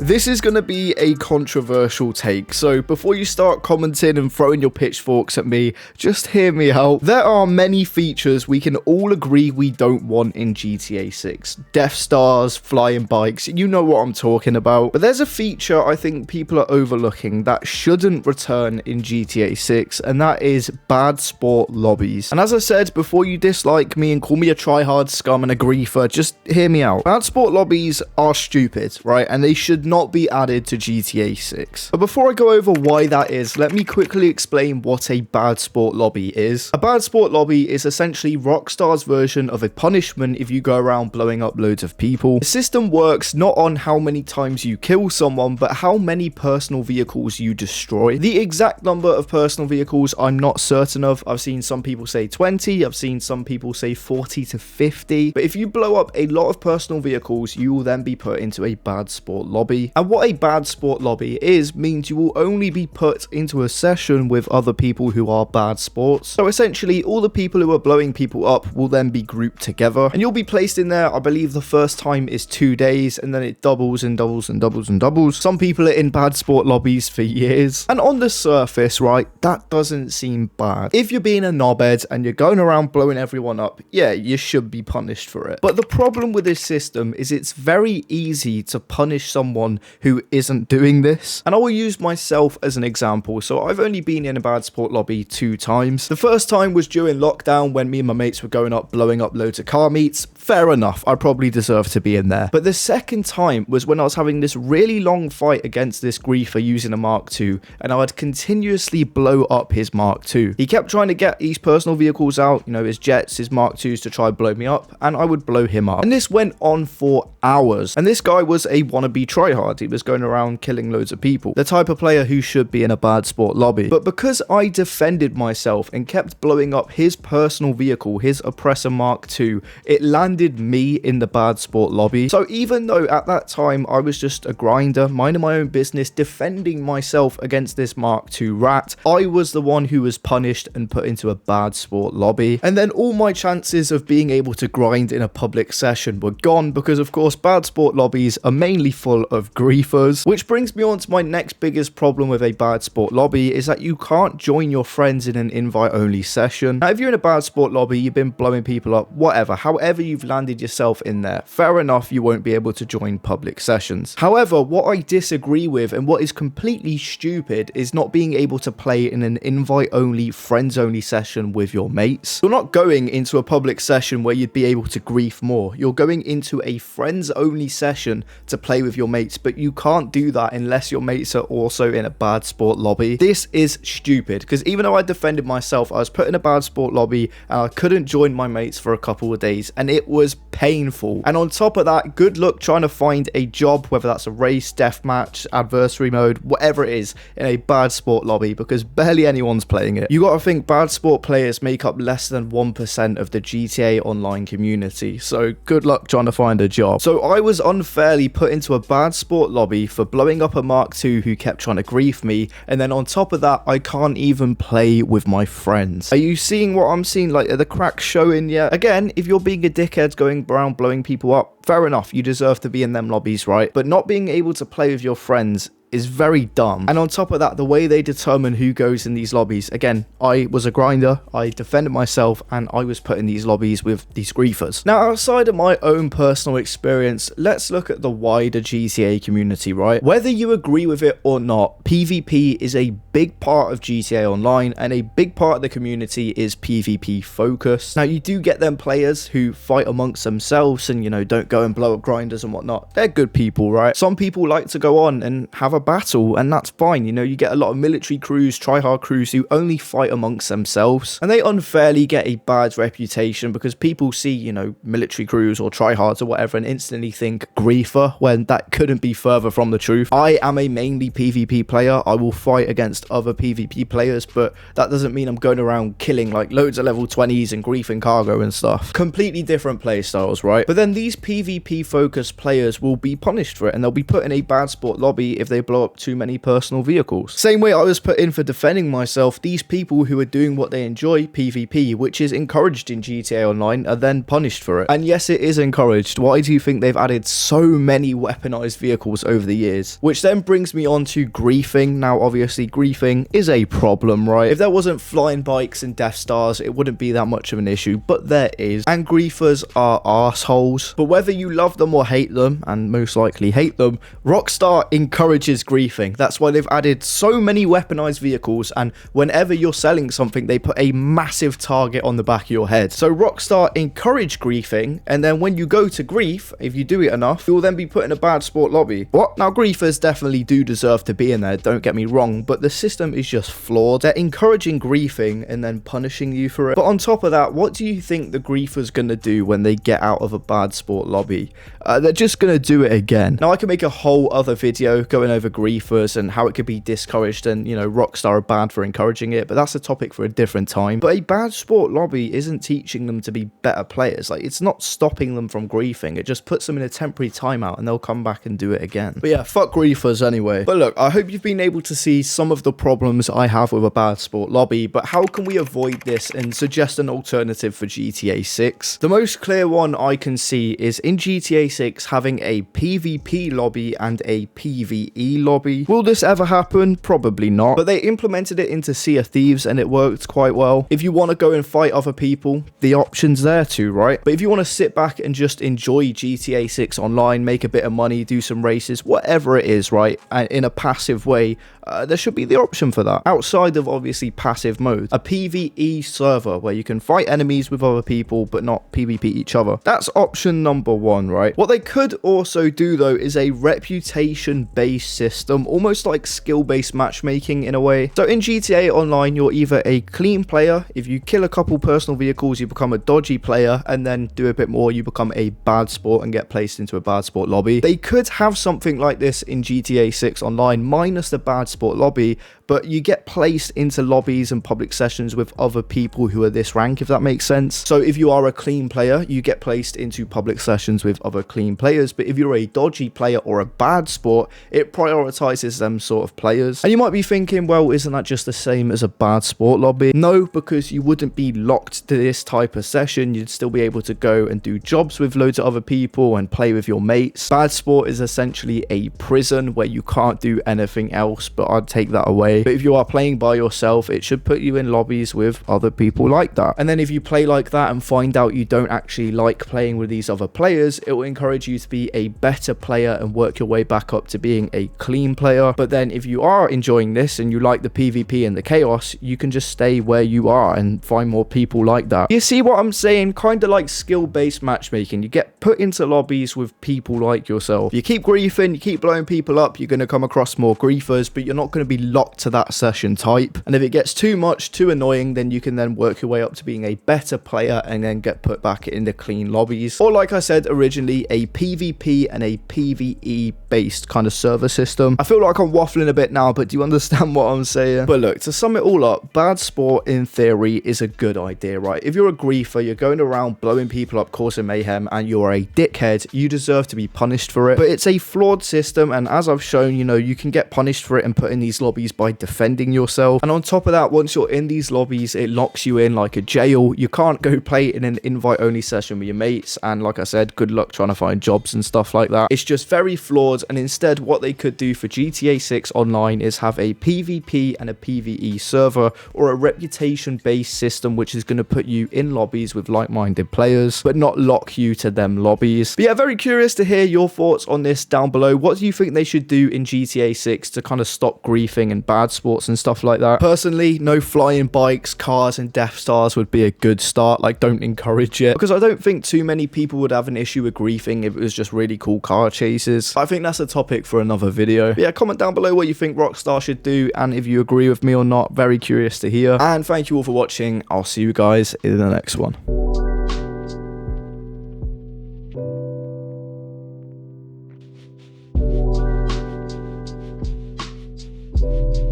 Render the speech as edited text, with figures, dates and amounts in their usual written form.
This is going to be a controversial take, so before you start commenting and throwing your pitchforks at me, just hear me out. There are many features we can all agree we don't want in GTA 6. Death Stars, flying bikes, you know what I'm talking about. But there's a feature I think people are overlooking that shouldn't return in GTA 6, and that is Badsport lobbies. And as I said, before you dislike me and call me a tryhard scum and a griefer, just hear me out. Badsport lobbies are stupid, right? And they should not be added to GTA 6. But before I go over why that is, let me quickly explain what a Badsport lobby is. A Badsport lobby is essentially Rockstar's version of a punishment if you go around blowing up loads of people. The system works not on how many times you kill someone, but how many personal vehicles you destroy. The exact number of personal vehicles I'm not certain of. I've seen some people say 20, I've seen some people say 40 to 50, but if you blow up a lot of personal vehicles, you will then be put into a Badsport lobby. And what a Badsport lobby is means you will only be put into a session with other people who are bad sports. So essentially, all the people who are blowing people up will then be grouped together, and you'll be placed in there. I believe the first time is 2 days, and then it doubles and doubles and doubles and doubles. Some people are in Badsport lobbies for years, and on the surface, right, that doesn't seem bad. If you're being a knobhead and you're going around blowing everyone up, yeah, you should be punished for it. But the problem with this system is it's very easy to punish someone who isn't doing this. And I will use myself as an example. So I've only been in a Badsport lobby 2 times. The first time was during lockdown when me and my mates were going up blowing up loads of car meets. Fair enough, I probably deserve to be in there. But the second time was when I was having this really long fight against this griefer using a Mark II, and I would continuously blow up his Mark II. He kept trying to get these personal vehicles out, you know, his jets, his Mark IIs to try and blow me up, and I would blow him up. And this went on for hours. And this guy was a wannabe tryhard. He was going around killing loads of people. The type of player who should be in a Badsport lobby. But because I defended myself and kept blowing up his personal vehicle, his Oppressor Mark II, it landed me in the Badsport lobby. So even though at that time I was just a grinder, minding my own business, defending myself against this Mark II rat, I was the one who was punished and put into a Badsport lobby. And then all my chances of being able to grind in a public session were gone because, of course, Badsport lobbies are mainly full of griefers. Which brings me on to my next biggest problem with a Badsport lobby is that you can't join your friends in an invite-only session. Now, if you're in a Badsport lobby, you've been blowing people up, whatever, however you've landed yourself in there, fair enough, you won't be able to join public sessions. However, what I disagree with and what is completely stupid is not being able to play in an invite-only, friends-only session with your mates. You're not going into a public session where you'd be able to grief more. You're going into a friends-only session to play with your mates, but you can't do that unless your mates are also in a Badsport lobby. This is stupid, because even though I defended myself, I was put in a Badsport lobby and I couldn't join my mates for a couple of days, and it was painful. And on top of that, good luck trying to find a job, whether that's a race, deathmatch, adversary mode, whatever it is, in a Badsport lobby, because barely anyone's playing it. You gotta think Badsport players make up less than 1% of the GTA Online community, so good luck trying to find a job. So I was unfairly put into a Badsport lobby for blowing up a Mark II who kept trying to grief me, and then on top of that, I can't even play with my friends. Are you seeing what I'm seeing? Like, are the cracks showing yet? Again, if you're being a dickhead going around blowing people up, fair enough, you deserve to be in them lobbies, right? But not being able to play with your friends is very dumb. And on top of that, the way they determine who goes in these lobbies, again, I was a grinder, I defended myself, and I was put in these lobbies with these griefers. Now, outside of my own personal experience, let's look at the wider GTA community, right? Whether you agree with it or not, PvP is a big part of GTA Online, and a big part of the community is PvP focused. Now, you do get them players who fight amongst themselves and, you know, don't go and blow up grinders and whatnot. They're good people, right? Some people like to go on and have a battle, and that's fine. You know, you get a lot of military crews, tryhard crews who only fight amongst themselves, and they unfairly get a bad reputation because people see, you know, military crews or tryhards or whatever and instantly think griefer, when that couldn't be further from the truth. I am a mainly PvP player. I will fight against other PvP players, but that doesn't mean I'm going around killing like loads of level 20s and griefing cargo and stuff. Completely different play styles, right? But then these PvP focused players will be punished for it, and they'll be put in a Badsport lobby if they blow up too many personal vehicles. Same way I was put in for defending myself, these people who are doing what they enjoy, PvP, which is encouraged in GTA Online, are then punished for it. And yes, it is encouraged. Why do you think they've added so many weaponized vehicles over the years? Which then brings me on to griefing. Now, obviously, griefing is a problem, right? If there wasn't flying bikes and Death Stars, it wouldn't be that much of an issue, but there is. And griefers are assholes. But whether you love them or hate them, and most likely hate them, Rockstar encourages griefing. That's why they've added so many weaponized vehicles, and whenever you're selling something, they put a massive target on the back of your head. So Rockstar encourage griefing, and then when you go to grief, if you do it enough, you'll then be put in a Badsport lobby. What? Now, griefers definitely do deserve to be in there, don't get me wrong, but the system is just flawed. They're encouraging griefing and then punishing you for it. But on top of that, what do you think the griefer's gonna do when they get out of a Badsport lobby? They're just gonna do it again. Now, I can make a whole other video going over griefers and how it could be discouraged, and, you know, Rockstar are bad for encouraging it, but that's a topic for a different time. But a Badsport lobby isn't teaching them to be better players. Like, it's not stopping them from griefing. It just puts them in a temporary timeout and they'll come back and do it again. But yeah, fuck griefers anyway. But look, I hope you've been able to see some of the problems I have with a Badsport lobby, but how can we avoid this and suggest an alternative for GTA 6? The most clear one I can see is in GTA 6 having a PvP lobby and a PvE lobby. Will this ever happen? Probably not, but they implemented it into Sea of Thieves and it worked quite well. If you want to go and fight other people, the option's there too, right? But if you want to sit back and just enjoy GTA 6 online, make a bit of money, do some races, whatever it is, right, and in a passive way, there should be the option for that. Outside of, obviously, passive mode, a PvE server where you can fight enemies with other people but not PvP each other. That's option number one, right? What they could also do, though, is a reputation-based system, almost like skill-based matchmaking in a way. So in GTA Online, you're either a clean player. If you kill a couple personal vehicles, you become a dodgy player, and then do a bit more, you become a Badsport and get placed into a Badsport lobby. They could have something like this in GTA 6 Online, minus the Badsport lobby, but you get placed into lobbies and public sessions with other people who are this rank, if that makes sense. So if you are a clean player, you get placed into public sessions with other clean players, but if you're a dodgy player or a Badsport, it prioritizes them sort of players. And you might be thinking, well, isn't that just the same as a Badsport lobby? No, because you wouldn't be locked to this type of session. You'd still be able to go and do jobs with loads of other people and play with your mates. Badsport is essentially a prison where you can't do anything else, but I'd take that away. But if you are playing by yourself, it should put you in lobbies with other people like that. And then if you play like that and find out you don't actually like playing with these other players, it will encourage you to be a better player and work your way back up to being a clean player. But then if you are enjoying this and you like the PvP and the chaos, you can just stay where you are and find more people like that. You see what I'm saying? Kind of like skill-based matchmaking. You get put into lobbies with people like yourself. You keep griefing, you keep blowing people up, you're going to come across more griefers, but you're not going to be locked to that session type. And if it gets too much, too annoying, then you can then work your way up to being a better player and then get put back in the clean lobbies. Or like I said originally, a PvP and a PvE based kind of server system. I feel like I'm waffling a bit now, but do you understand what I'm saying? But look, to sum it all up, Badsport in theory is a good idea, right? If you're a griefer, you're going around blowing people up, causing mayhem, and you're a dickhead, you deserve to be punished for it. But it's a flawed system, and as I've shown, you know, you can get punished for it and put in these lobbies by defending yourself. And on top of that, once you're in these lobbies, it locks you in like a jail. You can't go play in an invite-only session with your mates, and like I said, good luck trying to find jobs and stuff like that. It's just very flawed, and instead what they could do for GTA 6 Online is have a PvP and a PvE server, or a reputation-based system which is going to put you in lobbies with like-minded players, but not lock you to them lobbies. But yeah, very curious to hear your thoughts on this down below. What do you think they should do in GTA 6 to kind of stop griefing and Badsports and stuff like that? Personally, no flying bikes, cars, and Death Stars would be a good start. Like, don't encourage it, because I don't think too many people would have an issue with griefing if it was just really cool car chases. I think that's a topic for another video. But yeah, comment down below what you think Rockstar should do, and if you agree with me or not. Very curious to hear. And thank you all for watching. I'll see you guys in the next one.